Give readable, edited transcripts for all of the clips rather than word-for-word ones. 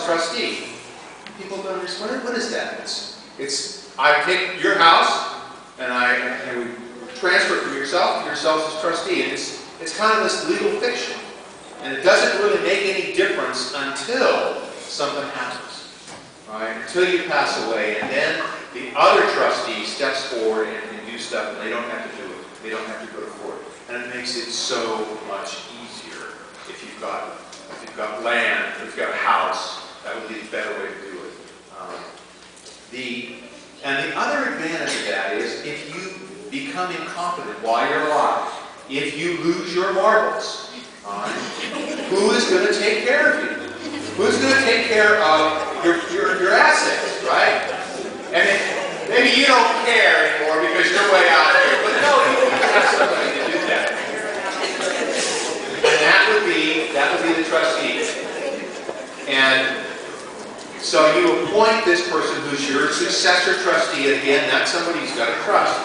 trustee. People don't understand, what is that? It's I take your house and we transfer it from yourself to yourself as trustee. And it's kind of this legal fiction. And it doesn't really make any difference until something happens. Right? Until you pass away, and then the other trustee steps forward and can do stuff, and they don't have to do it. They don't have to go to court. And it makes it so much easier if you've got land, if you've got a house. That would be a better way to do it. And the other advantage of that is if you become incompetent while you're alive, if you lose your marbles, who is going to take care of you? Who's going to take care of your assets, right? And maybe you don't care anymore because you're way out here, but no, you have somebody to do that. And that would be the trustee. And so you appoint this person who's your successor trustee. Again, that's somebody who's got to trust.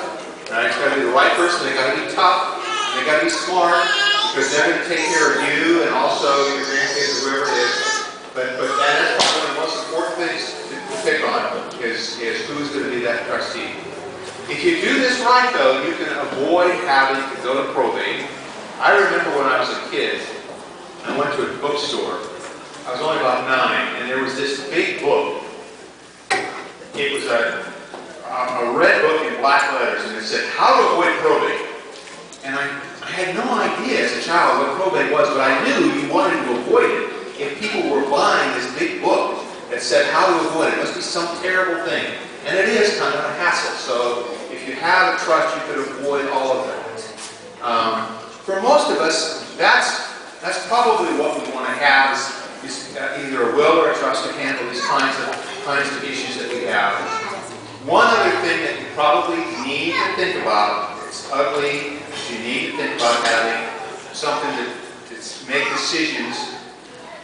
Right? It's got to be the right person. They got to be tough. And they got to be smart because they're going to take care of you and also your grandkids or whoever it is. But that's probably one of the most important things to pick on is who's going to be that trustee. If you do this right, though, you can avoid having to go to probate. I remember when I was a kid, I went to a bookstore. I was only about 9, and there was this big book. It was a red book in black letters, and it said, How to Avoid Probate. And I had no idea as a child what probate was, but I knew you wanted to avoid it. If people were buying this big book that said how to avoid it, it must be some terrible thing. And it is kind of a hassle. So if you have a trust, you could avoid all of that. For most of us, that's probably what we want to have is either a will or a trust to handle these kinds of issues that we have. One other thing that you probably need to think about, it's ugly, but you need to think about having something to make decisions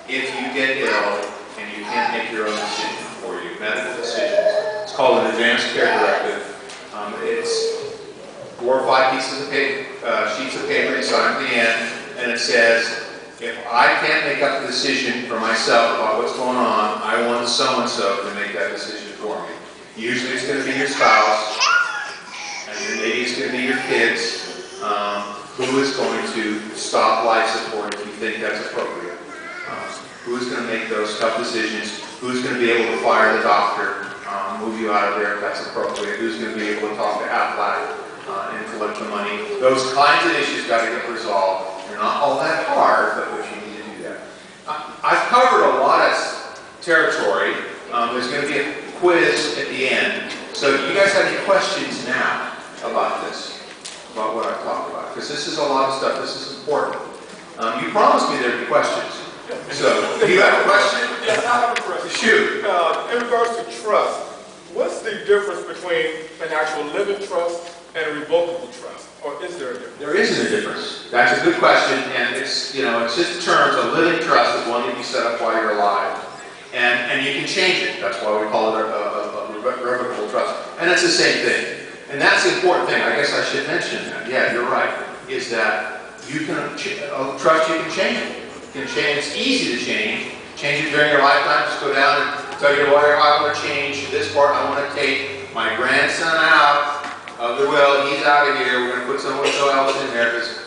if you get ill and you can't make your own decision for you, medical decisions. It's called an advanced care directive. It's 4 or 5 pieces of paper, sheets of paper you sign at the end, and it says, if I can't make up the decision for myself about what's going on, I want so-and-so to make that decision for me. Usually it's going to be your spouse, and maybe it's going to be your kids, who is going to stop life support if you think that's appropriate. Who's going to make those tough decisions? Who's going to be able to fire the doctor, move you out of there if that's appropriate? Who's going to be able to talk to Aflac and collect the money? Those kinds of issues got to get resolved. They're not all that hard, but you need to do that. I've covered a lot of territory. There's going to be a quiz at the end. So do you guys have any questions now about this? About what I've talked about? Because this is a lot of stuff. This is important. You promised me there'd be questions. So, do you have a question? Yes, I have a question. Shoot. In regards to trust, what's the difference between an actual living trust and a revocable trust? Or is there a difference? There isn't a difference. That's a good question, and it's just terms. A living trust is one that you set up while you're alive, and you can change it. That's why we call it a revocable trust, and it's the same thing. And that's the important thing. I guess I should mention that. Yeah, you're right. Is that you can trust you can change it. You can change. It's easy to change. Change it during your lifetime. Just go down and tell your lawyer, I want to change this part. I want to take my grandson out of the will. He's out of here. We're going to put someone else in there because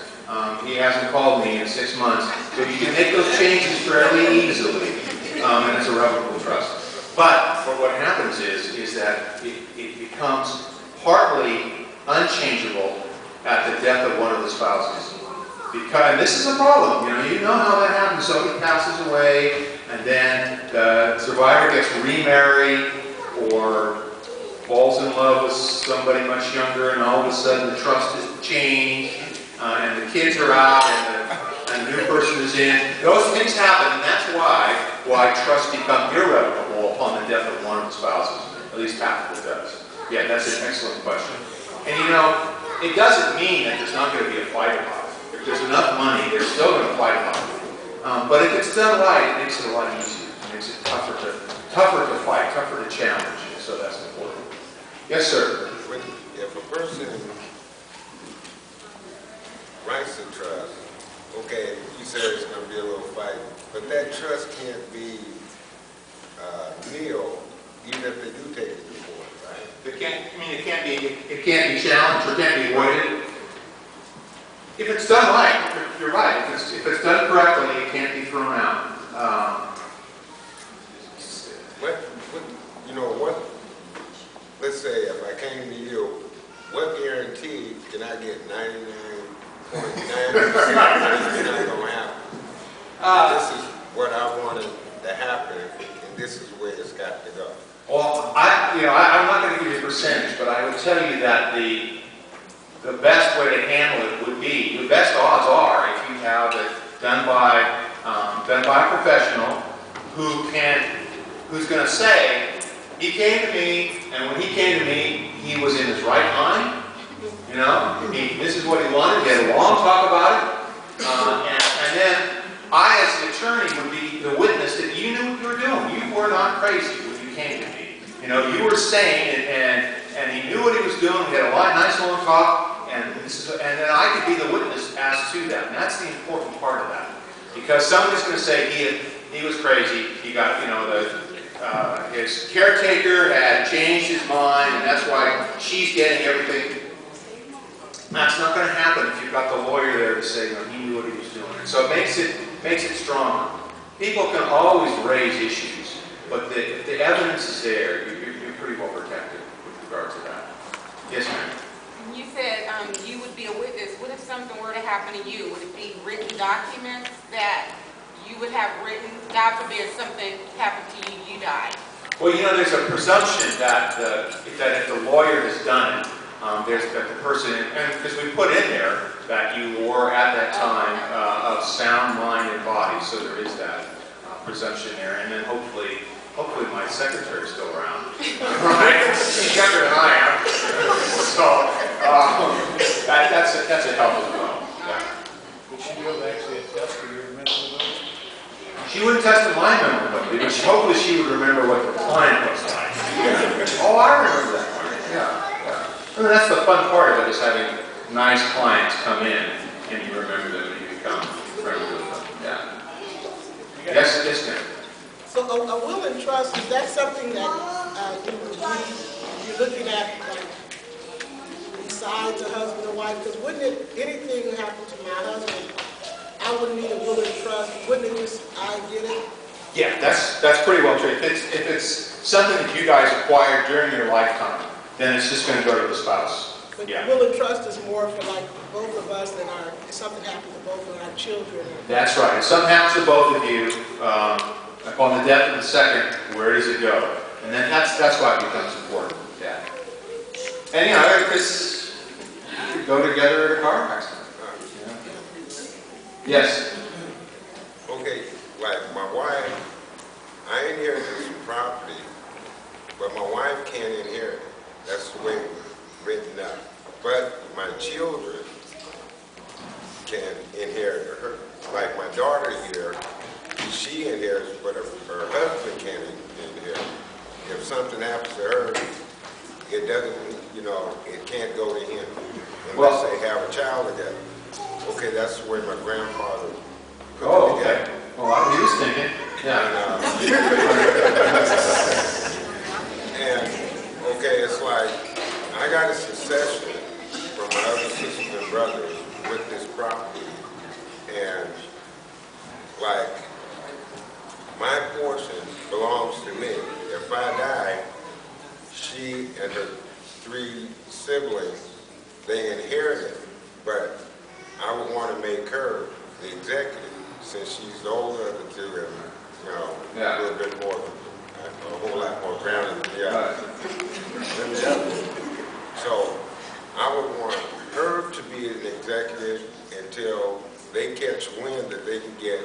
he hasn't called me in 6 months. So you can make those changes fairly easily, and it's a revocable trust. But what happens is that it becomes partly unchangeable at the death of one of the spouses. And this is a problem. You know how that happens. Somebody passes away, and then the survivor gets remarried or falls in love with somebody much younger, and all of a sudden the trust is changed, and the kids are out, and the new person is in. Those things happen, and that's why trusts become irrevocable upon the death of one of the spouses. At least half of it does. Yeah, that's an excellent question. And it doesn't mean that there's not going to be a fight about it. If there's enough money, they're still going to fight about it. But if it's done right, it makes it a lot easier. It makes it tougher to fight, tougher to challenge. So that's important. Yes, sir. If a person writes a trust, okay, you said it's going to be a little fight, but that trust can't be nil, even if they do take it to court, right? It can't be challenged or can't be avoided. If it's done right, you're right. If it's done correctly, it can't be thrown out. Let's say if I came to you, what guarantee can I get 99.9% it's not going to happen? This is what I wanted to happen, and this is where it's got to go. Well, I'm not going to give you a percentage, but I would tell you that the best way to handle it would be, the best odds are if you have it done by a professional who's going to say, he came to me, and when he came to me, he was in his right mind. This is what he wanted. He had a long talk about it, and then I, as the attorney, would be the witness that you knew what you were doing. You were not crazy when you came to me. You were sane, and he knew what he was doing. We had a nice long talk, and then I could be the witness as to that. And that's the important part of that, because somebody's going to say he was crazy. He got his caretaker had changed his mind, and that's why she's getting everything. That's not going to happen if you've got the lawyer there to say, he knew what he was doing. And so it makes it stronger. People can always raise issues, but if the evidence is there, you're pretty well protected with regard to that. Yes, ma'am. You said you would be a witness. What if something were to happen to you? Would it be written documents that you would have written? God forbid something happened to you, you died. Well, there's a presumption that if the lawyer has done it, there's that the person, and because we put in there that you were at that time of sound mind and body, so there is that presumption there, and then hopefully my secretary's still around. Right? She's younger than I am, so that's a help as well. Yeah. Would she be able to actually attest to your mental ability? She wouldn't test to my memory, but hopefully she would remember what the client was like. Oh, I remember that part. Yeah. I mean, that's the fun part of it, is having nice clients come in and you remember them and you become friendly with them. Yeah. Yes, ma'am. So a will and trust, is that something that you're looking at, like, besides a husband and wife? Because wouldn't anything happen to my husband, I wouldn't need a will and trust. Wouldn't it just, I get it? Yeah, that's pretty well true. If it's something that you guys acquired during your lifetime, then it's just going to go to the spouse. But Yeah. will and trust is more for like both of us than if something happened to both of our children. That's right. If something happens to both of you, upon the death of the second, where does it go? And then that's why it becomes important. Yeah. And it's you could go together at a car accident. Yeah. Yes. Okay, like my wife, I inherited some property, but my wife can't inherit it. That's the way it's written up. But my children can inherit her. Like my daughter here, she inherits, but her husband can't inherit. If something happens to her, it doesn't, it can't go to him unless they have a child together. Okay, that's the way my grandfather put it together. Okay. Well, he was thinking. Yeah. And okay, it's like I got a succession from my other sisters and brothers with this property, and like my portion belongs to me. If I die, she and her 3 siblings, they inherit it, but I would want to make her the executive since she's the older of the 2 and a little bit more, a whole lot more grounded than the other. So I would want her to be an executive until they catch wind that they can get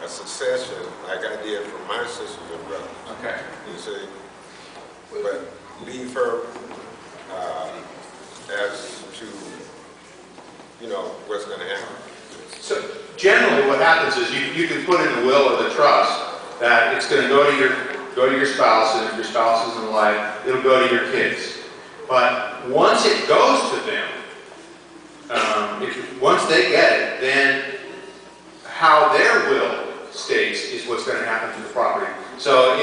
a succession like I did for my sisters and brothers. Okay. You see? But leave her as to, what's going to happen. So generally what happens is you can put in the will or the trust that it's going to go to your spouse, and if your spouse isn't alive, it'll go to your kids. But once it goes to them, once they get it, then how their will states is what's going to happen to the property. So